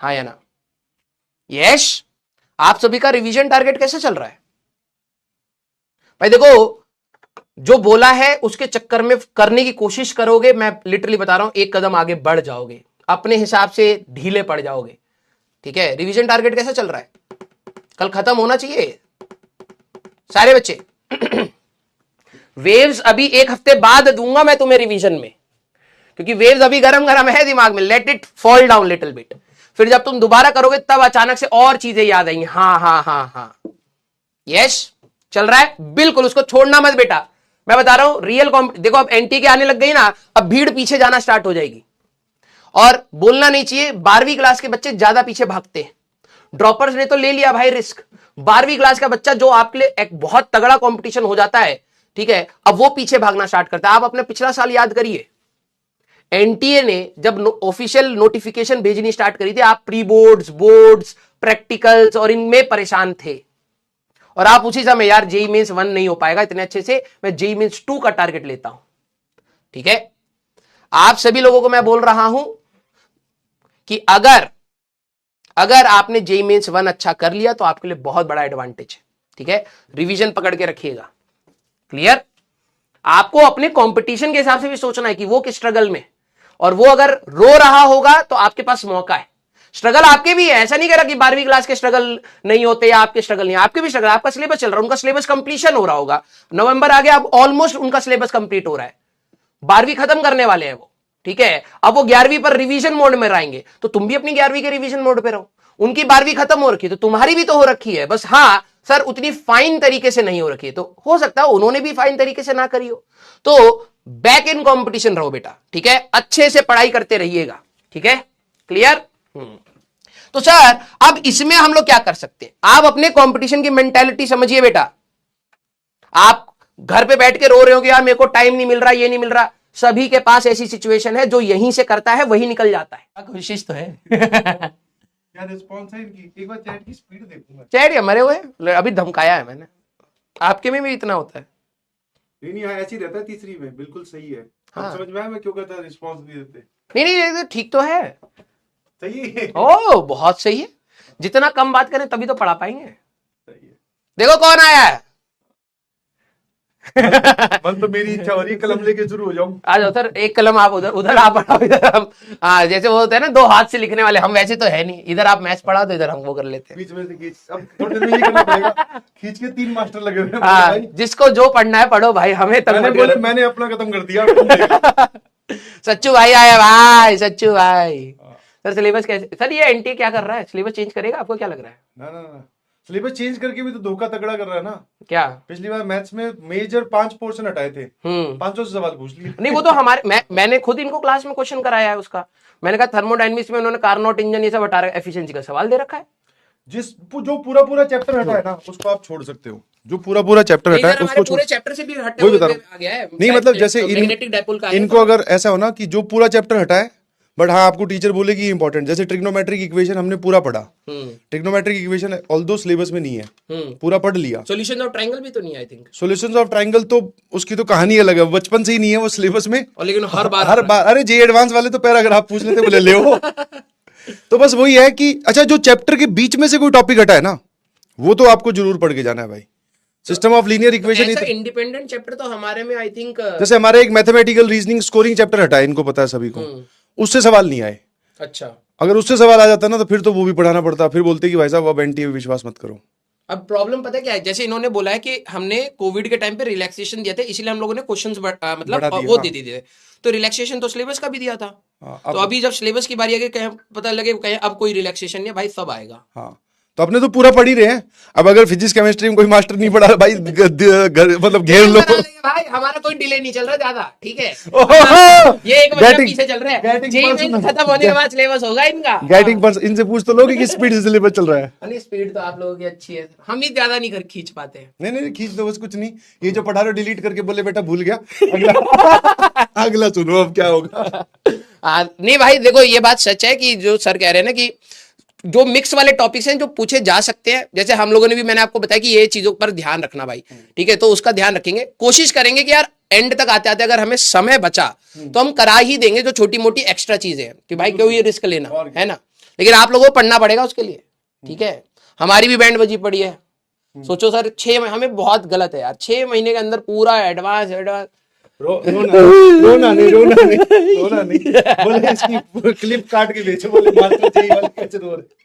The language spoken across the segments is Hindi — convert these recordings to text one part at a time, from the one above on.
हाँ या ना? यस। आप सभी का रिवीजन टारगेट कैसे चल रहा है भाई? देखो, जो बोला है उसके चक्कर में करने की कोशिश करोगे, मैं लिटरली बता रहा हूं, एक कदम आगे बढ़ जाओगे, अपने हिसाब से ढीले पड़ जाओगे। ठीक है, रिवीजन टारगेट कैसा चल रहा है? कल खत्म होना चाहिए सारे बच्चे। वेव्स अभी एक हफ्ते बाद दूंगा मैं तुम्हें रिवीजन में, क्योंकि वेव्स अभी गरम गरम है दिमाग में। Let it fall down little bit, फिर जब तुम दोबारा करोगे तब अचानक से और चीजें याद आएंगी। हाँ हाँ हाँ हाँ, यस, चल रहा है बिल्कुल, उसको छोड़ना मत बेटा। मैं बता रहा हूं रियल देखो, अब एनटी के आने लग गई ना, अब भीड़ पीछे जाना स्टार्ट हो जाएगी। और बोलना नहीं चाहिए, 12वीं क्लास के बच्चे ज्यादा पीछे भागते हैं। ड्रॉपर्स ने तो ले लिया भाई रिस्क। 12वीं क्लास का बच्चा जो आपके लिए एक बहुत तगड़ा कंपटीशन हो जाता है, ठीक है, अब वो पीछे भागना स्टार्ट करता है। आप अपने पिछला साल याद करिए, एनटीए ने जब ऑफिशियल नोटिफिकेशन भेजनी स्टार्ट करी थी, आप प्री बोर्ड्स, बोर्ड्स, प्रैक्टिकल्स और इनमें परेशान थे। और आप उसी समय, यार जेई मींस 1 नहीं हो पाएगा इतने अच्छे से, मैं जेई मींस 2 का टारगेट लेता हूं। ठीक है, आप सभी लोगों को मैं बोल रहा हूं कि अगर आपने जेई मींस 1 अच्छा कर लिया तो आपके लिए बहुत बड़ा एडवांटेज है। ठीक है, रिवीजन पकड़ के रखिएगा। क्लियर? आपको अपने कंपटीशन के हिसाब से भी सोचना है कि वो किस स्ट्रगल में, और वो अगर रो रहा होगा तो आपके पास मौका है। स्ट्रगल आपके भी है, ऐसा नहीं कह रहा कि 12वीं क्लास के स्ट्रगल नहीं होते या आपके स्ट्रगल नहीं, आपके भी स्ट्रगल। आपका सिलेबस चल रहा है, उनका सिलेबस कंप्लीशन हो रहा होगा, नवंबर आ गया, अब ऑलमोस्ट उनका सिलेबस कंप्लीट हो रहा है, 12वीं खत्म करने वाले हैं वो। ठीक है, अब वो 11वीं पर रिवीजन मोड में रहेंगे, तो तुम भी अपनी 11वीं के रिवीजन मोड पे रहो। उनकी 12वीं खत्म हो रखी है तो तुम्हारी भी तो हो रखी है, बस हाँ सर उतनी फाइन तरीके से नहीं हो रखी है, तो हो सकता है उन्होंने भी फाइन तरीके से ना करी हो। तो बैक इन कंपटीशन रहो बेटा। ठीक है, अच्छे से पढ़ाई करते रहिएगा। ठीक है, क्लियर? तो सर अब इसमें हम लोग क्या कर सकते हैं? आप अपने कंपटीशन की मेंटालिटी समझिए बेटा। आप घर पे बैठ के रो रहे हो कि यार मेरे को टाइम नहीं मिल रहा, ये नहीं मिल रहा, सभी के पास ऐसी सिचुएशन है, जो यहीं से करता है वही निकल जाता है। कोशिश तो है। क्या रिस्पॉन्स है इनकी? एक बार चैट की स्पीड देखूंगा। चैट या मरे हुए, अभी धमकाया है मैंने। आपके में भी इतना होता है? नहीं हाँ, ऐसे ही रहता है तीसरी में, बिल्कुल सही है। हाँ। समझ में आया मैं क्यों कहता है रिस्पॉन्स नहीं देते। नहीं, ठीक तो है। सही है। ओ बहुत सही है, जितना कम बात करें तभी तो पढ़ा पाएंगे। सही है। देखो कौन आया है। मन तो मेरी इच्छा हो रही है कलम लेके शुरू हो जाऊं। आ जाओ सर, एक कलम आप उधर आप पढ़ाओ, इधर हम। हाँ, जैसे वो होता है ना 2 हाथ से लिखने वाले, हम वैसे तो है नहीं, इधर आप मैथ्स पढ़ाओ तो इधर हम वो कर लेते हैं। बीच में से खींच, अब थोड़ी देर में ये करना पड़ेगा। खींच के 3 मास्टर लगे हुए हैं हाँ, भाई। जिसको जो पढ़ना है पढ़ो भाई, हमें तक मत करो। मैंने अपना खत्म कर दिया। सच्चू भाई आया भाई, सच्चू भाई। सर सिलेबस कैसे? सर ये एनटी क्या कर रहा है, सिलेबस चेंज करेगा? आपको क्या लग रहा है? ना सिलेबस चेंज करके भी तो धोखा तगड़ा कर रहा है ना। क्या? पिछली बार मैथ्स में मेजर 5 पोर्शन हटाए थे, 500 से सवाल पूछ लिए। नहीं, वो तो हमारे मैंने खुद इनको क्लास में क्वेश्चन कराया है उसका। मैंने कहा थर्मोडायनेमिक्स में उन्होंने कार्नोट इंजन ये सब हटा रखा है, एफिशिएंसी का सवाल दे रखा है। जो पूरा चैप्टर हटा है ना, उसको आप छोड़ सकते हो। जो पूरा चैप्टर हटा है उसको पूरे चैप्टर से भी हटे वही हुए बता रहा आ गया है। नहीं, मतलब जैसे मैग्नेटिक डाइपोल का इनको अगर ऐसा हो ना कि जो पूरा चैप्टर हटा है, बट हाँ आपको टीचर बोले कि इंपॉर्टेंट, जैसे ट्रिग्नोमेट्रिक इक्वेशन हमने पूरा पढ़ा। ट्रिग्नोमेट्रिक इक्वेशन ऑल्दो सिलेबस में नहीं है, पूरा पढ़ लिया। सॉल्यूशन ऑफ ट्रायंगल भी तो नहीं, I think solutions of triangle तो उसकी तो कहानी अलग है, बचपन से ही नहीं है वो सिलेबस में। और लेकिन हर बार अरे जे एडवांस वाले तो पैराग्राफ पूछ लेते बोले ले हो। तो बस वही है कि अच्छा जो चैप्टर के बीच में से कोई टॉपिक हटा है ना, वो तो आपको जरूर पढ़ के जाना है भाई। System of linear equation independent chapter तो हमारे में आई थिंक, जैसे हमारे एक मैथमेटिकल रीजनिंग स्कोरिंग चैप्टर हटा है, इनको पता है सभी को, उससे सवाल नहीं आए। अच्छा, अगर उससे सवाल आ जाता ना तो फिर तो वो भी पढ़ाना पड़ता, फिर बोलते कि भाई साहब अब एनटीए पे विश्वास मत करो। अब प्रॉब्लम पता है क्या है? जैसे इन्होंने बोला है कि हमने कोविड के टाइम पे रिलैक्सेशन दिया था, इसलिए हम लोगों ने क्वेश्चंस मतलब वो दे दिए, तो रिलैक्सेशन तो सिलेबस का भी दिया था। तो अभी जब सिलेबस की बारी आ गई, कहीं पता लगे कहीं अब कोई रिलैक्सेशन नहीं, भाई सब आएगा। हाँ, तो अपने तो पूरा पढ़ ही रहे हैं। अब अगर फिजिक्स केमिस्ट्री में कोई मास्टर नहीं पढ़ा भाई, मतलब घेर लो भाई। हमारा कोई डिले नहीं चल रहा ज्यादा, ठीक है। ये एक Getting- पीछे चल रहा है, जेईई मेंस खत्म होने के बाद सिलेबस होगा इनका। गेटिंग पर इनसे पूछ तो लोगे कि स्पीड से सिलेबस चल रहा है। नहीं, स्पीड तो आप लोगों की अच्छी है, हम ही ज्यादा नहीं खींच पाते हैं। नहीं खींच दो बस, कुछ नहीं। ये जो पढ़ा रहे हो डिलीट करके बोले बेटा भूल गया, अगला अगला सुनो अब क्या होगा। नहीं भाई देखो, ये बात सच है कि जो सर कह रहे हैं ना कि जो मिक्स वाले टॉपिक्स हैं जो पूछे जा सकते हैं, जैसे हम लोगों ने भी, मैंने आपको बताया कि ये चीजों पर ध्यान रखना भाई, ठीक है, तो उसका ध्यान रखेंगे। कोशिश करेंगे कि यार एंड तक आते आते अगर हमें समय बचा तो हम करा ही देंगे जो छोटी मोटी एक्स्ट्रा चीजें हैं, कि भाई क्यों ये रिस्क लेना, है ना। लेकिन आप लोगों को पढ़ना पड़ेगा उसके लिए, ठीक है। हमारी भी बैंड बजी पड़ी है। सोचो सर 6 हमें बहुत गलत है यार, 6 महीने के अंदर पूरा एडवांस रोना नहीं बोले इसकी क्लिप काट के बेचो, बोले मास्टर जी वाले कैसे रो रहे।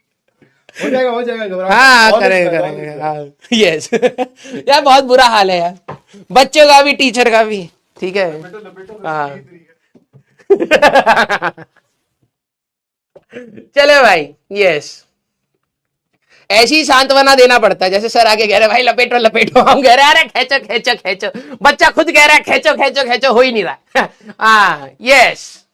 हो जाएगा घबराओ। हाँ करेंगे यस यार बहुत बुरा हाल है यार, बच्चों का भी टीचर का भी, ठीक है। हाँ चलो भाई यस, ऐसी सांत्वना देना पड़ता है। जैसे सर आगे कह रहे भाई लपेटो लपेटो, हम कह रहे हैं अरे खेचो खेचो खेचो, बच्चा खुद कह रहा है खेचो खेचो खेचो, हो ही नहीं रहा। हाँ यस